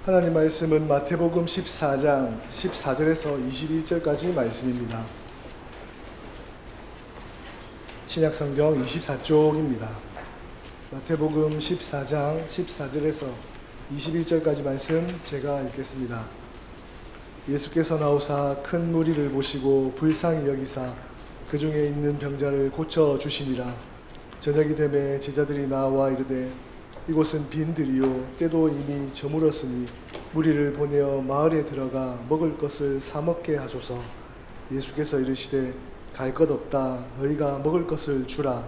하나님 말씀은 마태복음 14장 14절에서 21절까지 말씀입니다. 신약성경 24쪽입니다. 마태복음 14장 14절에서 21절까지 말씀 제가 읽겠습니다. 예수께서 나오사 큰 무리를 보시고 불쌍히 여기사 그 중에 있는 병자를 고쳐주시니라. 저녁이 되매 제자들이 나와 이르되 이곳은 빈들이요 때도 이미 저물었으니 무리를 보내어 마을에 들어가 먹을 것을 사 먹게 하소서. 예수께서 이르시되 갈 것 없다. 너희가 먹을 것을 주라.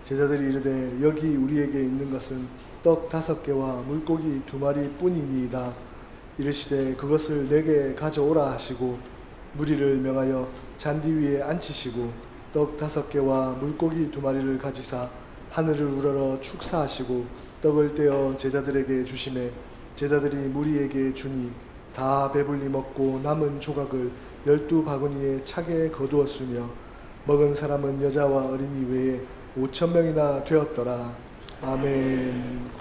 제자들이 이르되 여기 우리에게 있는 것은 떡 5개와 물고기 2마리 뿐이니이다. 이르시되 그것을 내게 가져오라 하시고 무리를 명하여 잔디 위에 앉히시고 떡 5개와 물고기 2마리를 가지사 하늘을 우러러 축사하시고 떡을 떼어 제자들에게 주시매 제자들이 무리에게 주니 다 배불리 먹고 남은 조각을 12바구니에 차게 거두었으며 먹은 사람은 여자와 어린이 외에 5,000명이나 되었더라. 아멘.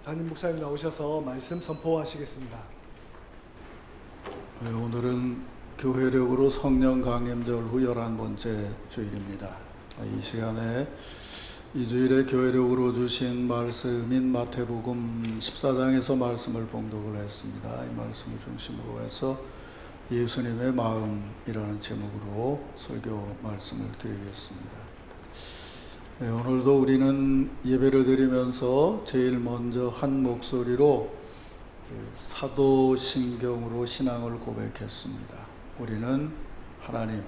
담임 목사님 나오셔서 말씀 선포하시겠습니다. 오늘은 교회력으로 성령 강림절 후 11번째 주일입니다. 이 시간에 이 주일에 교회력으로 주신 말씀인 마태복음 14장에서 말씀을 봉독을 했습니다. 이 말씀을 중심으로 해서 예수님의 마음이라는 제목으로 설교 말씀을 드리겠습니다. 오늘도 우리는 예배를 드리면서 제일 먼저 한 목소리로 사도신경으로 신앙을 고백했습니다. 우리는 하나님,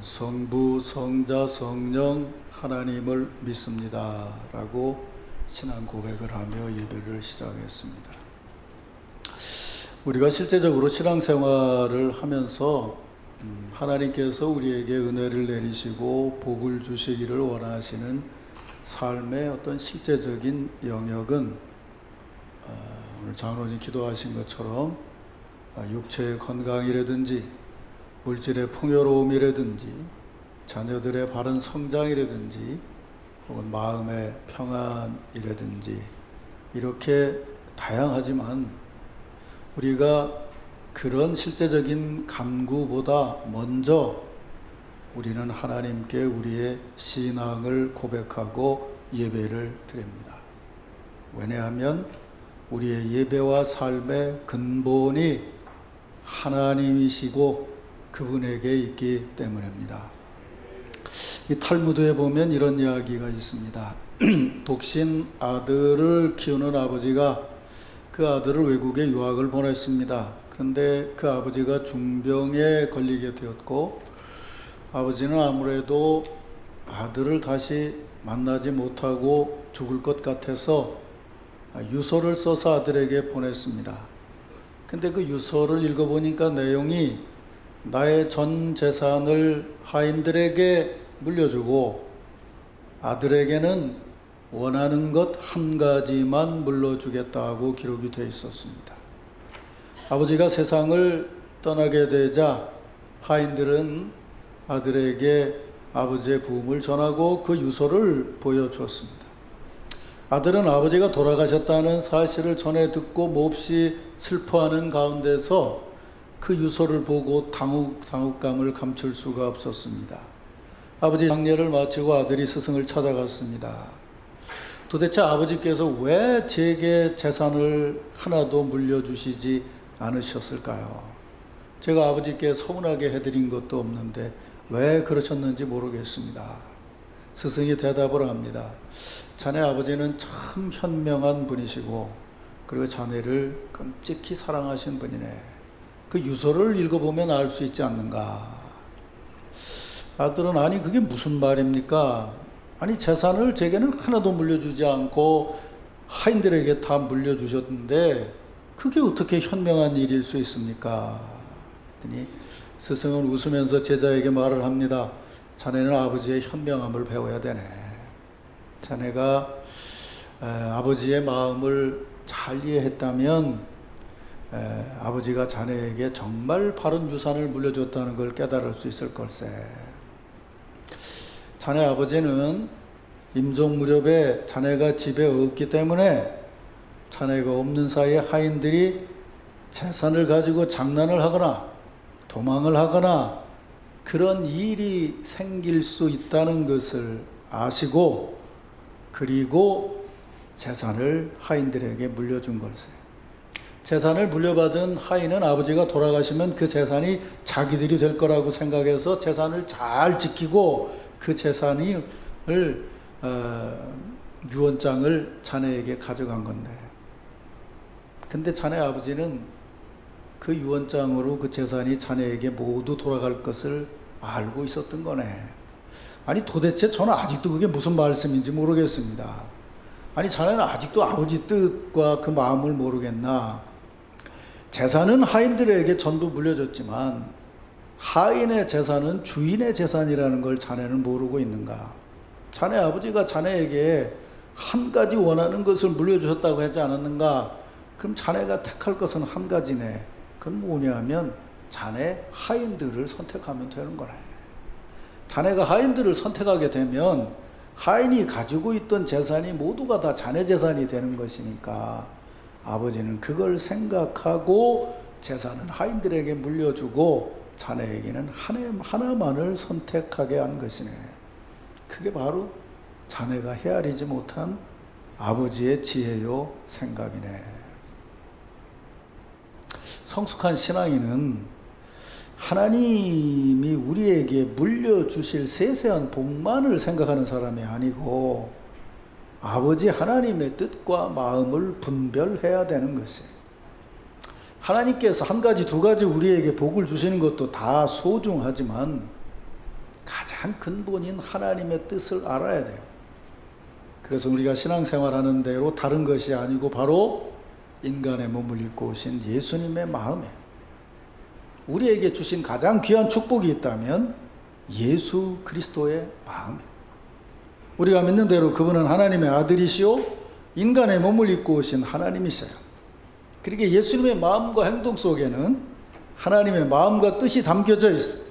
성부, 성자, 성령 하나님을 믿습니다 라고 신앙 고백을 하며 예배를 시작했습니다. 우리가 실제적으로 신앙생활을 하면서 하나님께서 우리에게 은혜를 내리시고 복을 주시기를 원하시는 삶의 어떤 실제적인 영역은 오늘 장로님 기도하신 것처럼 육체의 건강이라든지 물질의 풍요로움이라든지 자녀들의 바른 성장이라든지 혹은 마음의 평안이라든지 이렇게 다양하지만 우리가 그런 실제적인 간구보다 먼저 우리는 하나님께 우리의 신앙을 고백하고 예배를 드립니다. 왜냐하면 우리의 예배와 삶의 근본이 하나님이시고 그분에게 있기 때문입니다. 이 탈무드에 보면 이런 이야기가 있습니다. 독신 아들을 키우는 아버지가 그 아들을 외국에 유학을 보냈습니다. 그런데 그 아버지가 중병에 걸리게 되었고 아버지는 아무래도 아들을 다시 만나지 못하고 죽을 것 같아서 유서를 써서 아들에게 보냈습니다. 근데 그 유서를 읽어보니까 내용이 나의 전 재산을 하인들에게 물려주고 아들에게는 원하는 것 한 가지만 물려주겠다고 기록이 되어 있었습니다. 아버지가 세상을 떠나게 되자 하인들은 아들에게 아버지의 부음을 전하고 그 유서를 보여주었습니다. 아들은 아버지가 돌아가셨다는 사실을 전해 듣고 몹시 슬퍼하는 가운데서 그 유서를 보고 당혹감을 감출 수가 없었습니다. 아버지 장례를 마치고 아들이 스승을 찾아갔습니다. 도대체 아버지께서 왜 제게 재산을 하나도 물려주시지 않으셨을까요? 제가 아버지께 서운하게 해드린 것도 없는데 왜 그러셨는지 모르겠습니다. 스승이 대답을 합니다. 자네 아버지는 참 현명한 분이시고 그리고 자네를 끔찍히 사랑하신 분이네. 그 유서를 읽어보면 알 수 있지 않는가? 아들은 아니 그게 무슨 말입니까? 아니 재산을 제게는 하나도 물려주지 않고 하인들에게 다 물려주셨는데 그게 어떻게 현명한 일일 수 있습니까? 그랬더니 스승은 웃으면서 제자에게 말을 합니다. 자네는 아버지의 현명함을 배워야 되네. 자네가 아버지의 마음을 잘 이해했다면 아버지가 자네에게 정말 바른 유산을 물려줬다는 걸 깨달을 수 있을 걸세. 자네 아버지는 임종 무렵에 자네가 집에 없기 때문에 자네가 없는 사이에 하인들이 재산을 가지고 장난을 하거나 도망을 하거나 그런 일이 생길 수 있다는 것을 아시고 그리고 재산을 하인들에게 물려준 것이에요. 재산을 물려받은 하인은 아버지가 돌아가시면 그 재산이 자기들이 될 거라고 생각해서 재산을 잘 지키고 그 재산을 유언장을 자네에게 가져간 건데, 근데 자네 아버지는 그 유언장으로 그 재산이 자네에게 모두 돌아갈 것을 알고 있었던 거네. 아니 도대체 저는 아직도 그게 무슨 말씀인지 모르겠습니다. 아니 자네는 아직도 아버지 뜻과 그 마음을 모르겠나? 재산은 하인들에게 전부 물려줬지만 하인의 재산은 주인의 재산이라는 걸 자네는 모르고 있는가? 자네 아버지가 자네에게 한 가지 원하는 것을 물려주셨다고 하지 않았는가? 그럼 자네가 택할 것은 한 가지네. 그건 뭐냐 하면 자네 하인들을 선택하면 되는 거네. 자네가 하인들을 선택하게 되면 하인이 가지고 있던 재산이 모두가 다 자네 재산이 되는 것이니까 아버지는 그걸 생각하고 재산은 하인들에게 물려주고 자네에게는 하나만을 선택하게 한 것이네. 그게 바로 자네가 헤아리지 못한 아버지의 지혜요 생각이네. 성숙한 신앙인은 하나님이 우리에게 물려주실 세세한 복만을 생각하는 사람이 아니고 아버지 하나님의 뜻과 마음을 분별해야 되는 것이에요. 하나님께서 한 가지 두 가지 우리에게 복을 주시는 것도 다 소중하지만 가장 근본인 하나님의 뜻을 알아야 돼요. 그래서 우리가 신앙생활하는 대로 다른 것이 아니고 바로 인간의 몸을 입고 오신 예수님의 마음에 우리에게 주신 가장 귀한 축복이 있다면 예수 그리스도의 마음에 우리가 믿는 대로 그분은 하나님의 아들이시오 인간의 몸을 입고 오신 하나님이세요. 그렇게 예수님의 마음과 행동 속에는 하나님의 마음과 뜻이 담겨져 있어요.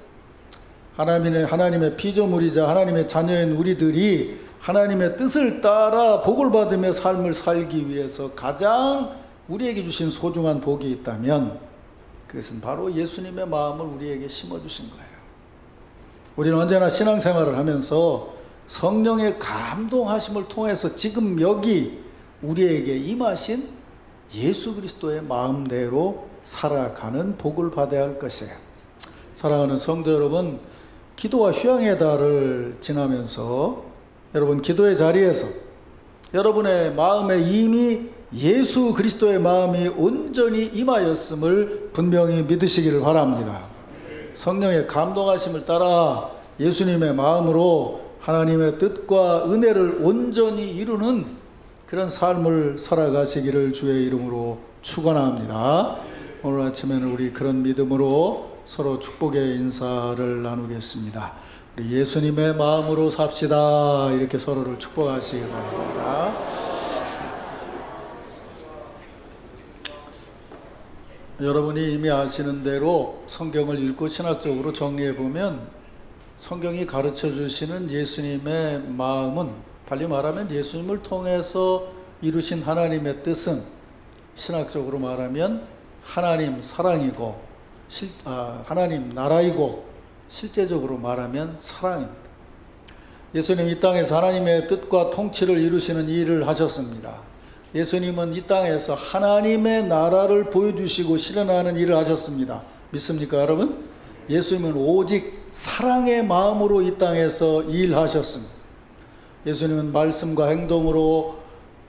하나님의 피조물이자 하나님의 자녀인 우리들이 하나님의 뜻을 따라 복을 받으며 삶을 살기 위해서 가장 우리에게 주신 소중한 복이 있다면 그것은 바로 예수님의 마음을 우리에게 심어주신 거예요. 우리는 언제나 신앙생활을 하면서 성령의 감동하심을 통해서 지금 여기 우리에게 임하신 예수 그리스도의 마음대로 살아가는 복을 받아야 할 것이에요. 사랑하는 성도 여러분, 기도와 휴양의 달을 지나면서 여러분 기도의 자리에서 여러분의 마음에 이미 예수 그리스도의 마음이 온전히 임하였음을 분명히 믿으시기를 바랍니다. 성령의 감동하심을 따라 예수님의 마음으로 하나님의 뜻과 은혜를 온전히 이루는 그런 삶을 살아가시기를 주의 이름으로 축원합니다. 오늘 아침에는 우리 그런 믿음으로 서로 축복의 인사를 나누겠습니다. 우리 예수님의 마음으로 삽시다. 이렇게 서로를 축복하시기 바랍니다. 여러분이 이미 아시는 대로 성경을 읽고 신학적으로 정리해 보면 성경이 가르쳐 주시는 예수님의 마음은, 달리 말하면 예수님을 통해서 이루신 하나님의 뜻은 신학적으로 말하면 하나님 사랑이고 하나님 나라이고 실제적으로 말하면 사랑입니다. 예수님 이 땅에서 하나님의 뜻과 통치를 이루시는 일을 하셨습니다. 예수님은 이 땅에서 하나님의 나라를 보여주시고 실현하는 일을 하셨습니다. 믿습니까 여러분? 예수님은 오직 사랑의 마음으로 이 땅에서 일하셨습니다. 예수님은 말씀과 행동으로,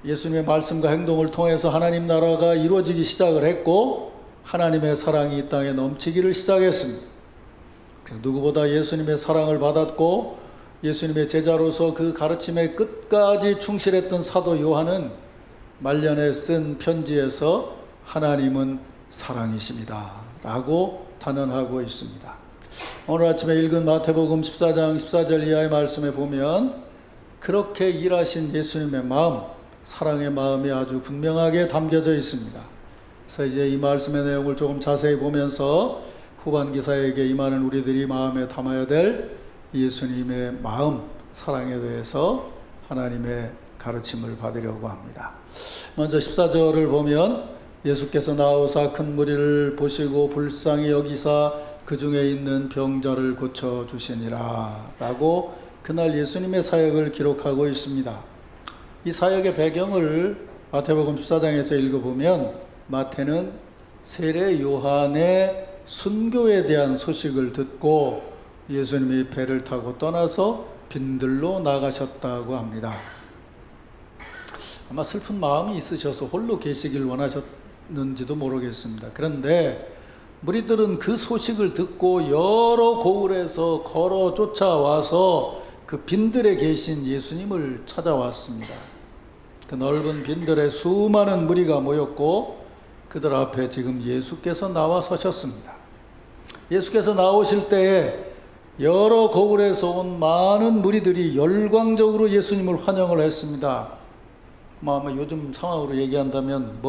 예수님의 말씀과 행동을 통해서 하나님 나라가 이루어지기 시작을 했고 하나님의 사랑이 이 땅에 넘치기를 시작했습니다. 누구보다 예수님의 사랑을 받았고 예수님의 제자로서 그 가르침에 끝까지 충실했던 사도 요한은 말년에 쓴 편지에서 하나님은 사랑이십니다 라고 단언하고 있습니다. 오늘 아침에 읽은 마태복음 14장 14절 이하의 말씀에 보면 그렇게 일하신 예수님의 마음, 사랑의 마음이 아주 분명하게 담겨져 있습니다. 그래서 이제 이 말씀의 내용을 조금 자세히 보면서 후반 기사에게 임하는 우리들이 마음에 담아야 될 예수님의 마음, 사랑에 대해서 하나님의 가르침을 받으려고 합니다. 먼저 14절을 보면 예수께서 나오사 큰 무리를 보시고 불쌍히 여기사 그 중에 있는 병자를 고쳐주시니라 라고 그날 예수님의 사역을 기록하고 있습니다. 이 사역의 배경을 마태복음 14장에서 읽어보면 마태는 세례 요한의 순교에 대한 소식을 듣고 예수님이 배를 타고 떠나서 빈들로 나가셨다고 합니다. 아마 슬픈 마음이 있으셔서 홀로 계시길 원하셨는지도 모르겠습니다. 그런데 무리들은 그 소식을 듣고 여러 고을에서 걸어 쫓아와서 그 빈들에 계신 예수님을 찾아왔습니다. 그 넓은 빈들에 수많은 무리가 모였고 그들 앞에 지금 예수께서 나와 서셨습니다. 예수께서 나오실 때에 여러 고을에서 온 많은 무리들이 열광적으로 예수님을 환영을 했습니다. 아마 요즘 상황으로 얘기한다면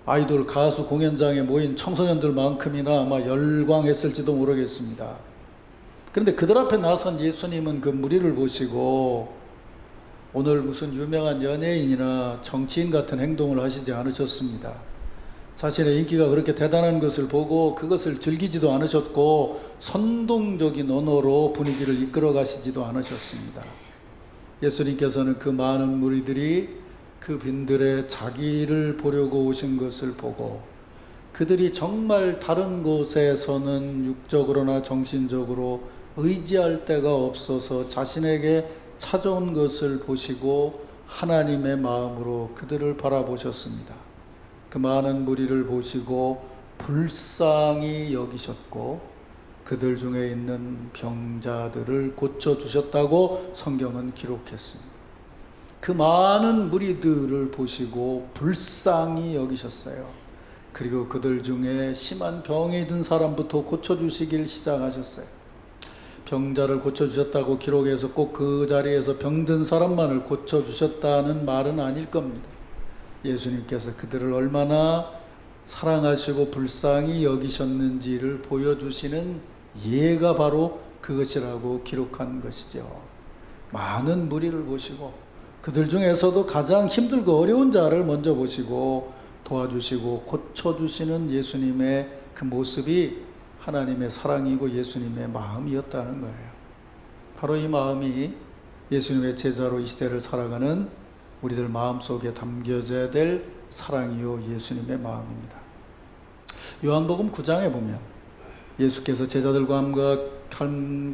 아이돌 가수 공연장에 모인 청소년들만큼이나 아마 열광했을지도 모르겠습니다. 그런데 그들 앞에 나선 예수님은 그 무리를 보시고 오늘 무슨 유명한 연예인이나 정치인 같은 행동을 하시지 않으셨습니다. 자신의 인기가 그렇게 대단한 것을 보고 그것을 즐기지도 않으셨고 선동적인 언어로 분위기를 이끌어 가시지도 않으셨습니다. 예수님께서는 그 많은 무리들이 그 빈들에 자기를 보려고 오신 것을 보고 그들이 정말 다른 곳에서는 육적으로나 정신적으로 의지할 데가 없어서 자신에게 찾아온 것을 보시고 하나님의 마음으로 그들을 바라보셨습니다. 그 많은 무리를 보시고 불쌍히 여기셨고 그들 중에 있는 병자들을 고쳐주셨다고 성경은 기록했습니다. 그 많은 무리들을 보시고 불쌍히 여기셨어요. 그리고 그들 중에 심한 병이 든 사람부터 고쳐주시길 시작하셨어요. 병자를 고쳐주셨다고 기록해서 꼭 그 자리에서 병든 사람만을 고쳐주셨다는 말은 아닐 겁니다. 예수님께서 그들을 얼마나 사랑하시고 불쌍히 여기셨는지를 보여주시는 예가 바로 그것이라고 기록한 것이죠. 많은 무리를 보시고 그들 중에서도 가장 힘들고 어려운 자를 먼저 보시고 도와주시고 고쳐주시는 예수님의 그 모습이 하나님의 사랑이고 예수님의 마음이었다는 거예요. 바로 이 마음이 예수님의 제자로 이 시대를 살아가는 우리들 마음속에 담겨져야 될 사랑이요 예수님의 마음입니다. 요한복음 9장에 보면 예수께서 제자들과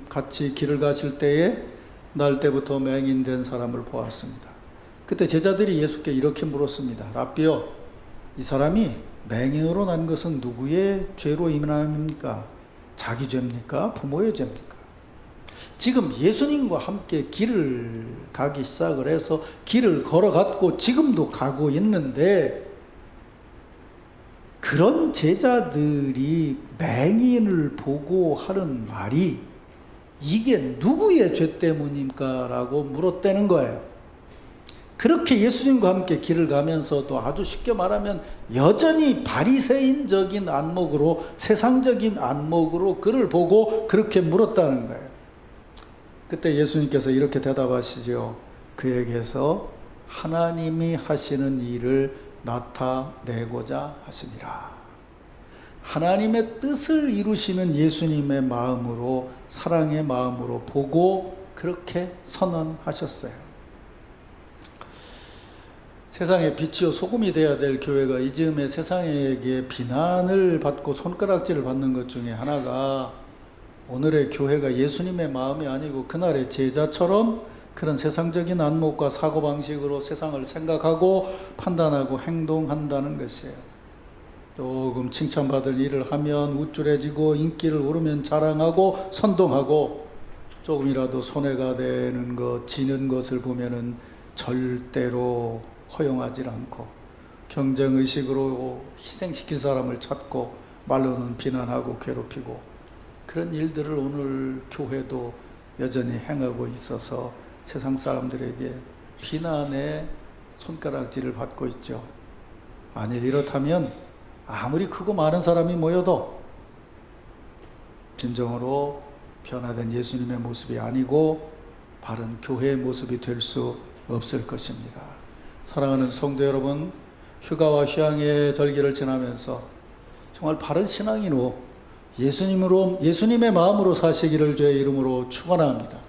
같이 길을 가실 때에 날 때부터 맹인된 사람을 보았습니다. 그때 제자들이 예수께 이렇게 물었습니다. 라삐요, 이 사람이 맹인으로 난 것은 누구의 죄로 인함입니까? 자기 죄입니까? 부모의 죄입니까? 지금 예수님과 함께 길을 가기 시작을 해서 길을 걸어갔고 지금도 가고 있는데 그런 제자들이 맹인을 보고 하는 말이 이게 누구의 죄 때문입니까? 라고 물었다는 거예요. 그렇게 예수님과 함께 길을 가면서도 아주 쉽게 말하면 여전히 바리새인적인 안목으로 세상적인 안목으로 그를 보고 그렇게 물었다는 거예요. 그때 예수님께서 이렇게 대답하시죠. 그에게서 하나님이 하시는 일을 나타내고자 하시니라. 하나님의 뜻을 이루시는 예수님의 마음으로 사랑의 마음으로 보고 그렇게 선언하셨어요. 세상의 빛이요 소금이 되어야 될 교회가 이 즈음에 세상에게 비난을 받고 손가락질을 받는 것 중에 하나가 오늘의 교회가 예수님의 마음이 아니고 그날의 제자처럼 그런 세상적인 안목과 사고방식으로 세상을 생각하고 판단하고 행동한다는 것이에요. 조금 칭찬받을 일을 하면 우쭐해지고 인기를 오르면 자랑하고 선동하고 조금이라도 손해가 되는 것, 지는 것을 보면은 절대로 허용하지 않고 경쟁의식으로 희생시킬 사람을 찾고 말로는 비난하고 괴롭히고 그런 일들을 오늘 교회도 여전히 행하고 있어서 세상 사람들에게 비난의 손가락질을 받고 있죠. 만일 이렇다면 아무리 크고 많은 사람이 모여도 진정으로 변화된 예수님의 모습이 아니고 바른 교회의 모습이 될 수 없을 것입니다. 사랑하는 성도 여러분, 휴가와 휴양의 절기를 지나면서 정말 바른 신앙인으로 예수님의 마음으로 사시기를 주의 이름으로 축원합니다.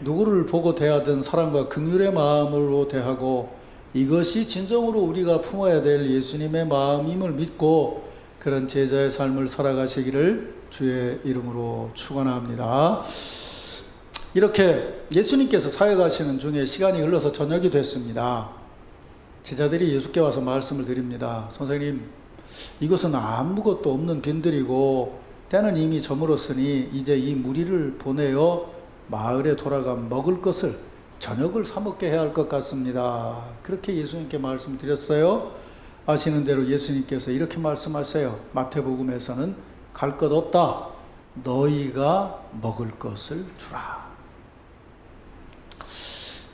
누구를 보고 대하든 사랑과 긍휼의 마음으로 대하고 이것이 진정으로 우리가 품어야 될 예수님의 마음임을 믿고 그런 제자의 삶을 살아가시기를 주의 이름으로 축원합니다. 이렇게 예수님께서 사역하시는 중에 시간이 흘러서 저녁이 됐습니다. 제자들이 예수께 와서 말씀을 드립니다. 선생님, 이것은 아무것도 없는 빈들이고 때는 이미 저물었으니 이제 이 무리를 보내어 마을에 돌아가 먹을 것을 저녁을 사 먹게 해야 할 것 같습니다. 그렇게 예수님께 말씀드렸어요. 아시는 대로 예수님께서 이렇게 말씀하세요. 마태복음에서는 갈 것 없다. 너희가 먹을 것을 주라.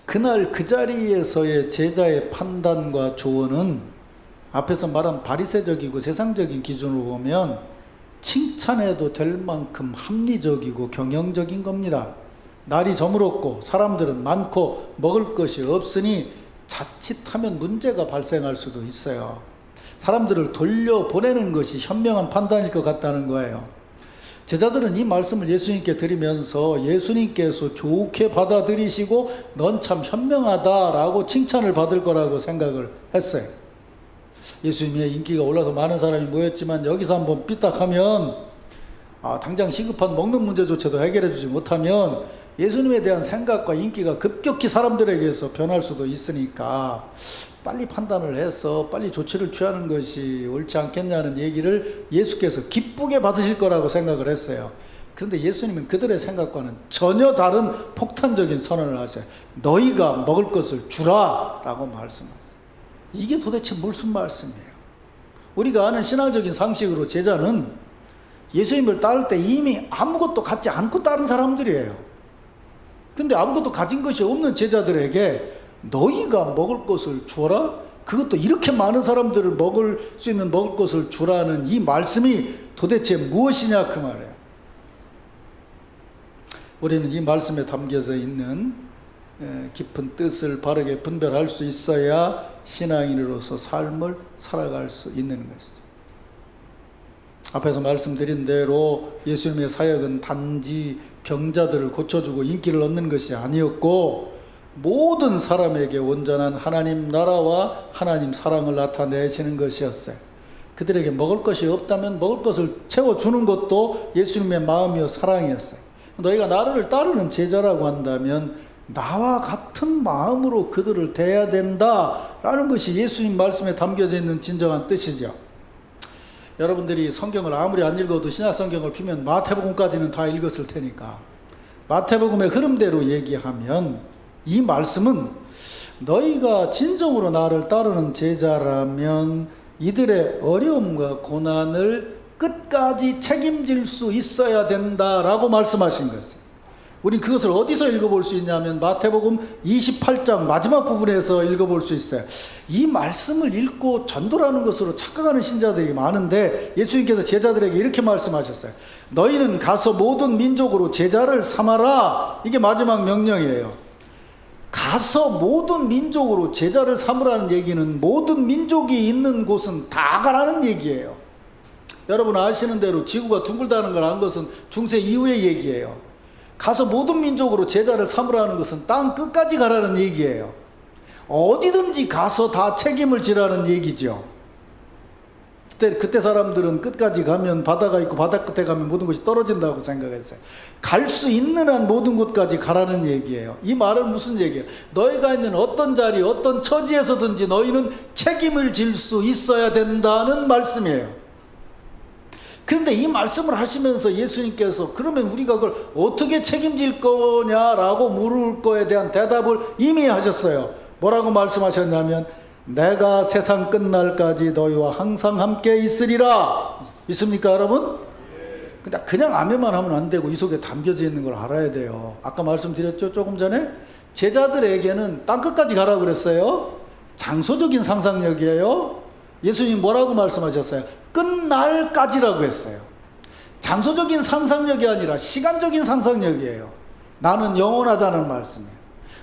그날 그 자리에서의 제자의 판단과 조언은 앞에서 말한 바리새적이고 세상적인 기준으로 보면 칭찬해도 될 만큼 합리적이고 경영적인 겁니다. 날이 저물었고 사람들은 많고 먹을 것이 없으니 자칫하면 문제가 발생할 수도 있어요. 사람들을 돌려보내는 것이 현명한 판단일 것 같다는 거예요. 제자들은 이 말씀을 예수님께 드리면서 예수님께서 좋게 받아들이시고 넌 참 현명하다라고 칭찬을 받을 거라고 생각을 했어요. 예수님의 인기가 올라서 많은 사람이 모였지만 여기서 한번 삐딱하면 당장 시급한 먹는 문제조차도 해결해 주지 못하면 예수님에 대한 생각과 인기가 급격히 사람들에게서 변할 수도 있으니까 빨리 판단을 해서 빨리 조치를 취하는 것이 옳지 않겠냐는 얘기를 예수께서 기쁘게 받으실 거라고 생각을 했어요. 그런데 예수님은 그들의 생각과는 전혀 다른 폭탄적인 선언을 하세요. 너희가 먹을 것을 주라 라고 말씀하세요. 이게 도대체 무슨 말씀이에요? 우리가 아는 신앙적인 상식으로 제자는 예수님을 따를 때 이미 아무것도 갖지 않고 따른 사람들이에요. 근데 아무것도 가진 것이 없는 제자들에게 너희가 먹을 것을 주어라? 그것도 이렇게 많은 사람들을 먹을 수 있는 먹을 것을 주라는 이 말씀이 도대체 무엇이냐 그 말이에요. 우리는 이 말씀에 담겨져 있는 깊은 뜻을 바르게 분별할 수 있어야 신앙인으로서 삶을 살아갈 수 있는 것이죠. 앞에서 말씀드린 대로 예수님의 사역은 단지 병자들을 고쳐주고 인기를 얻는 것이 아니었고 모든 사람에게 온전한 하나님 나라와 하나님 사랑을 나타내시는 것이었어요. 그들에게 먹을 것이 없다면 먹을 것을 채워주는 것도 예수님의 마음이요 사랑이었어요. 너희가 나를 따르는 제자라고 한다면 나와 같은 마음으로 그들을 대해야 된다라는 것이 예수님 말씀에 담겨져 있는 진정한 뜻이죠. 여러분들이 성경을 아무리 안 읽어도 신약 성경을 피면 마태복음까지는 다 읽었을 테니까 마태복음의 흐름대로 얘기하면 이 말씀은 너희가 진정으로 나를 따르는 제자라면 이들의 어려움과 고난을 끝까지 책임질 수 있어야 된다라고 말씀하신 것이에요. 우린 그것을 어디서 읽어볼 수 있냐면 마태복음 28장 마지막 부분에서 읽어볼 수 있어요. 이 말씀을 읽고 전도라는 것으로 착각하는 신자들이 많은데 예수님께서 제자들에게 이렇게 말씀하셨어요. 너희는 가서 모든 민족으로 제자를 삼아라. 이게 마지막 명령이에요. 가서 모든 민족으로 제자를 삼으라는 얘기는 모든 민족이 있는 곳은 다 가라는 얘기예요. 여러분 아시는 대로 지구가 둥글다는 걸 안 것은 중세 이후의 얘기예요. 가서 모든 민족으로 제자를 삼으라는 것은 땅 끝까지 가라는 얘기예요. 어디든지 가서 다 책임을 지라는 얘기죠. 그때 사람들은 끝까지 가면 바다가 있고 바다 끝에 가면 모든 것이 떨어진다고 생각했어요. 갈 수 있는 한 모든 곳까지 가라는 얘기예요. 이 말은 무슨 얘기예요? 너희가 있는 어떤 자리, 어떤 처지에서든지 너희는 책임을 질 수 있어야 된다는 말씀이에요. 그런데 이 말씀을 하시면서 예수님께서 그러면 우리가 그걸 어떻게 책임질 거냐라고 물을 거에 대한 대답을 이미 하셨어요. 뭐라고 말씀하셨냐면 내가 세상 끝날까지 너희와 항상 함께 있으리라. 있습니까 여러분? 근데 그냥 아멘만 하면 안 되고 이 속에 담겨져 있는 걸 알아야 돼요. 아까 말씀드렸죠 조금 전에? 제자들에게는 땅끝까지 가라고 그랬어요. 장소적인 상상력이에요. 예수님 뭐라고 말씀하셨어요? 끝날까지라고 했어요. 장소적인 상상력이 아니라 시간적인 상상력이에요. 나는 영원하다는 말씀이에요.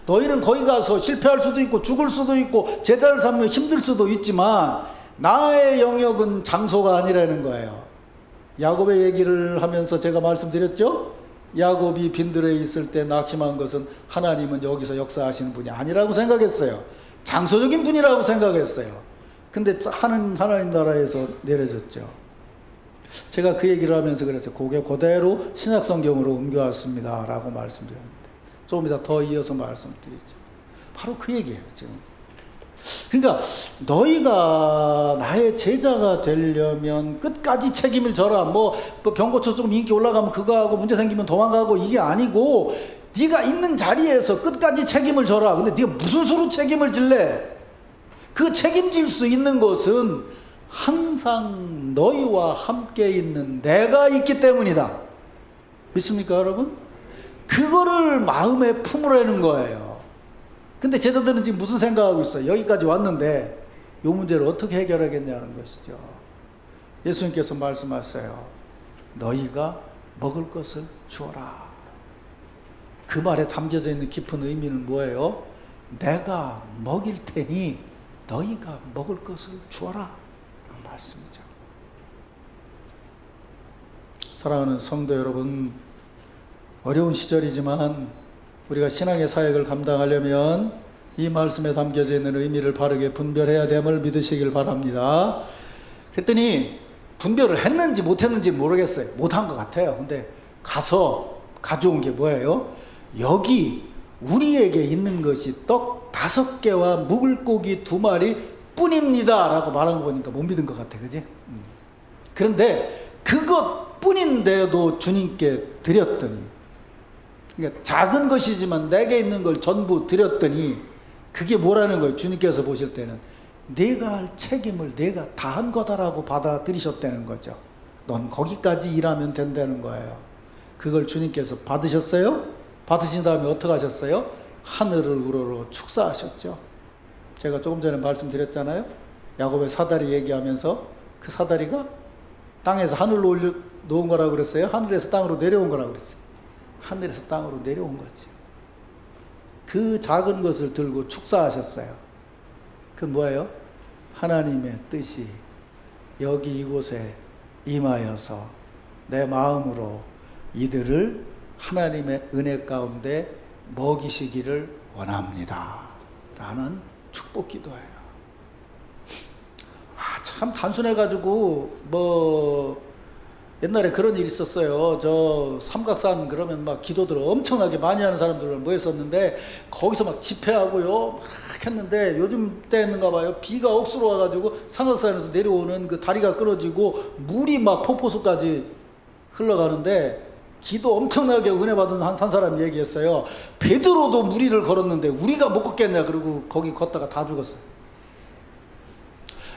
너희는 거기 가서 실패할 수도 있고 죽을 수도 있고 제자를 삼으면 힘들 수도 있지만 나의 영역은 장소가 아니라는 거예요. 야곱의 얘기를 하면서 제가 말씀드렸죠. 야곱이 빈들에 있을 때 낙심한 것은 하나님은 여기서 역사하시는 분이 아니라고 생각했어요. 장소적인 분이라고 생각했어요. 근데 하나님 나라에서 내려졌죠. 제가 그 얘기를 하면서 그랬어요. 그게 그대로 신약 성경으로 옮겨왔습니다 라고 말씀드렸는데 조금 이따 더 이어서 말씀드리죠. 바로 그 얘기예요 지금. 그러니까 너희가 나의 제자가 되려면 끝까지 책임을 져라. 뭐 병 고쳐 조금 인기 올라가면 그거 하고 문제 생기면 도망가고 이게 아니고 네가 있는 자리에서 끝까지 책임을 져라. 근데 네가 무슨 수로 책임을 질래? 그 책임질 수 있는 것은 항상 너희와 함께 있는 내가 있기 때문이다. 믿습니까 여러분? 그거를 마음에 품으라는 거예요. 근데 제자들은 지금 무슨 생각하고 있어요? 여기까지 왔는데 이 문제를 어떻게 해결하겠냐는 것이죠. 예수님께서 말씀하세요. 너희가 먹을 것을 주어라. 그 말에 담겨져 있는 깊은 의미는 뭐예요? 내가 먹일 테니 너희가 먹을 것을 주어라. 그런 말씀이죠. 사랑하는 성도 여러분, 어려운 시절이지만 우리가 신앙의 사역을 감당하려면 이 말씀에 담겨져 있는 의미를 바르게 분별해야 됨을 믿으시길 바랍니다. 그랬더니 분별을 했는지 못했는지 모르겠어요. 못한 것 같아요. 근데 가서 가져온 게 뭐예요? 여기 우리에게 있는 것이 떡 5개와 묵을고기 2마리 뿐입니다 라고 말한 거 보니까 못 믿은 것 같아. 그지? 그런데 그것 뿐인데도 주님께 드렸더니, 그러니까 작은 것이지만 내게 있는 걸 전부 드렸더니 그게 뭐라는 거예요? 주님께서 보실 때는 내가 할 책임을 내가 다 한 거다라고 받아들이셨다는 거죠. 넌 거기까지 일하면 된다는 거예요. 그걸 주님께서 받으셨어요? 받으신 다음에 어떻게 하셨어요? 하늘을 우러러 축사하셨죠. 제가 조금 전에 말씀드렸잖아요. 야곱의 사다리 얘기하면서 그 사다리가 땅에서 하늘로 올려 놓은 거라고 그랬어요? 하늘에서 땅으로 내려온 거라고 그랬어요? 하늘에서 땅으로 내려온 거지. 그 작은 것을 들고 축사하셨어요. 그 뭐예요? 하나님의 뜻이 여기 이곳에 임하여서 내 마음으로 이들을 하나님의 은혜 가운데 먹이시기를 원합니다 라는 축복 기도예요. 참 단순해가지고 뭐 옛날에 그런 일이 있었어요. 저 삼각산 그러면 막 기도들 엄청나게 많이 하는 사람들 모였었는데 거기서 막 집회하고요 막 했는데 요즘 때였는가 봐요. 비가 억수로 와가지고 삼각산에서 내려오는 그 다리가 끊어지고 물이 막 폭포수까지 흘러가는데 기도 엄청나게 은혜 받은 한 사람이 얘기했어요. 베드로도 무리를 걸었는데 우리가 못 걷겠냐 그러고 거기 걷다가 다 죽었어요.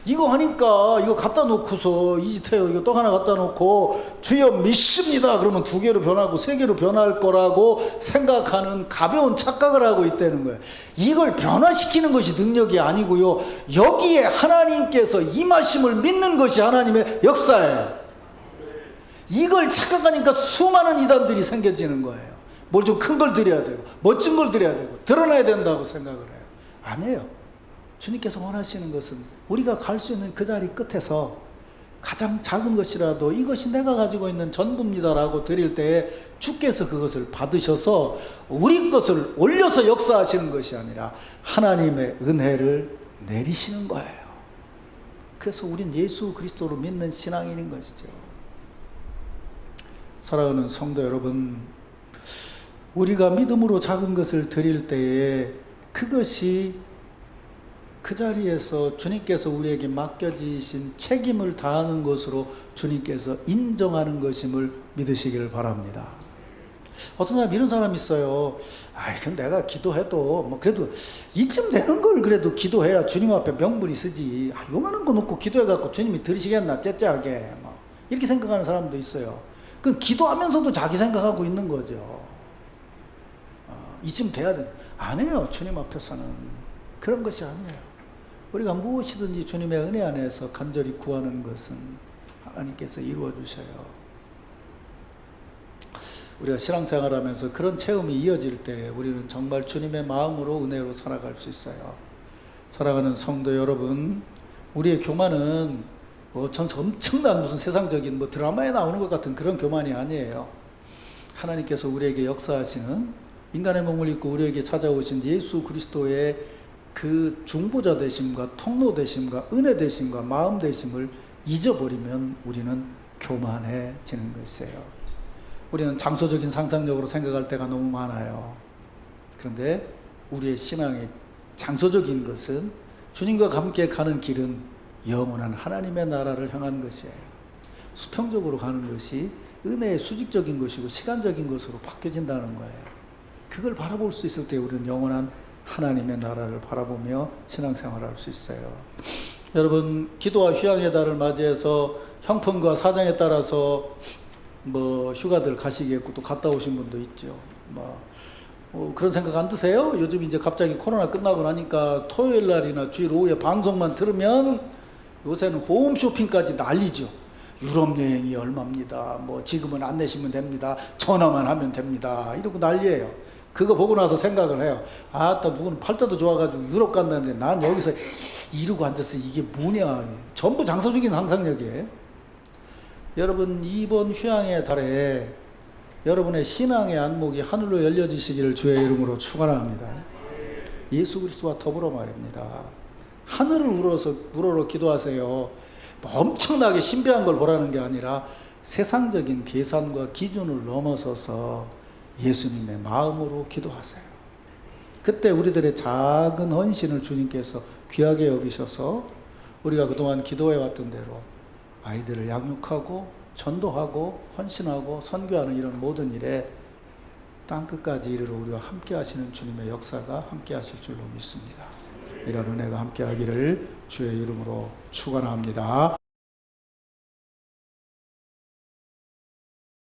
이거 하니까 이거 갖다 놓고서 이지태요 이거 떡 하나 갖다 놓고 주여 믿습니다 그러면 2개로 변하고 3개로 변할 거라고 생각하는 가벼운 착각을 하고 있다는 거예요. 이걸 변화시키는 것이 능력이 아니고요, 여기에 하나님께서 임하심을 믿는 것이 하나님의 역사예요. 이걸 착각하니까 수많은 이단들이 생겨지는 거예요. 뭘 좀 큰 걸 드려야 되고 멋진 걸 드려야 되고 드러나야 된다고 생각을 해요. 아니에요. 주님께서 원하시는 것은 우리가 갈 수 있는 그 자리 끝에서 가장 작은 것이라도 이것이 내가 가지고 있는 전부입니다라고 드릴 때에 주께서 그것을 받으셔서 우리 것을 올려서 역사하시는 것이 아니라 하나님의 은혜를 내리시는 거예요. 그래서 우린 예수 그리스도로 믿는 신앙인인 것이죠. 사랑하는 성도 여러분, 우리가 믿음으로 작은 것을 드릴 때에 그것이 그 자리에서 주님께서 우리에게 맡겨지신 책임을 다하는 것으로 주님께서 인정하는 것임을 믿으시기를 바랍니다. 어떤 사람 이런 사람이 있어요. 그럼 내가 기도해도 뭐 그래도 이쯤 되는 걸 그래도 기도해야 주님 앞에 명분이 쓰지. 요만한 거 놓고 기도해갖고 주님이 들으시겠나 째째하게 뭐 이렇게 생각하는 사람도 있어요. 그건 기도하면서도 자기 생각하고 있는 거죠. 이쯤 돼야 돼. 안 해요. 주님 앞에서는 그런 것이 아니에요. 우리가 무엇이든지 주님의 은혜 안에서 간절히 구하는 것은 하나님께서 이루어 주셔요. 우리가 신앙생활하면서 그런 체험이 이어질 때 우리는 정말 주님의 마음으로 은혜로 살아갈 수 있어요. 사랑하는 성도 여러분, 우리의 교만은 엄청난 무슨 세상적인 드라마에 나오는 것 같은 그런 교만이 아니에요. 하나님께서 우리에게 역사하시는 인간의 몸을 입고 우리에게 찾아오신 예수 그리스도의 그 중보자 되심과 통로 되심과 은혜 되심과 마음 되심을 잊어버리면 우리는 교만해지는 것이에요. 우리는 장소적인 상상력으로 생각할 때가 너무 많아요. 그런데 우리의 신앙의 장소적인 것은 주님과 함께 가는 길은 영원한 하나님의 나라를 향한 것이에요. 수평적으로 가는 것이 은혜의 수직적인 것이고 시간적인 것으로 바뀌어진다는 거예요. 그걸 바라볼 수 있을 때 우리는 영원한 하나님의 나라를 바라보며 신앙생활을 할 수 있어요. 여러분, 기도와 휴양의 달을 맞이해서 형편과 사정에 따라서 휴가들 가시겠고 또 갔다 오신 분도 있죠. 그런 생각 안 드세요? 요즘 이제 갑자기 코로나 끝나고 나니까 토요일 날이나 주일 오후에 방송만 들으면 요새는 홈쇼핑까지 난리죠. 유럽 여행이 얼마입니다. 지금은 안 내시면 됩니다. 전화만 하면 됩니다. 이러고 난리예요. 그거 보고 나서 생각을 해요. 아따, 누구는 팔자도 좋아가지고 유럽 간다는데 난 여기서 이러고 앉았어. 이게 뭐냐. 전부 장소적인 상상력이에요. 여러분, 이번 휴양의 달에 여러분의 신앙의 안목이 하늘로 열려지시기를 주의 이름으로 축원합니다. 예수 그리스도와 더불어 말입니다. 하늘을 우러러 기도하세요. 엄청나게 신비한 걸 보라는 게 아니라 세상적인 계산과 기준을 넘어서서 예수님의 마음으로 기도하세요. 그때 우리들의 작은 헌신을 주님께서 귀하게 여기셔서 우리가 그동안 기도해왔던 대로 아이들을 양육하고 전도하고 헌신하고 선교하는 이런 모든 일에 땅끝까지 이르러 우리와 함께 하시는 주님의 역사가 함께 하실 줄로 믿습니다. 이런 은혜가 함께 하기를 주의 이름으로 축원합니다.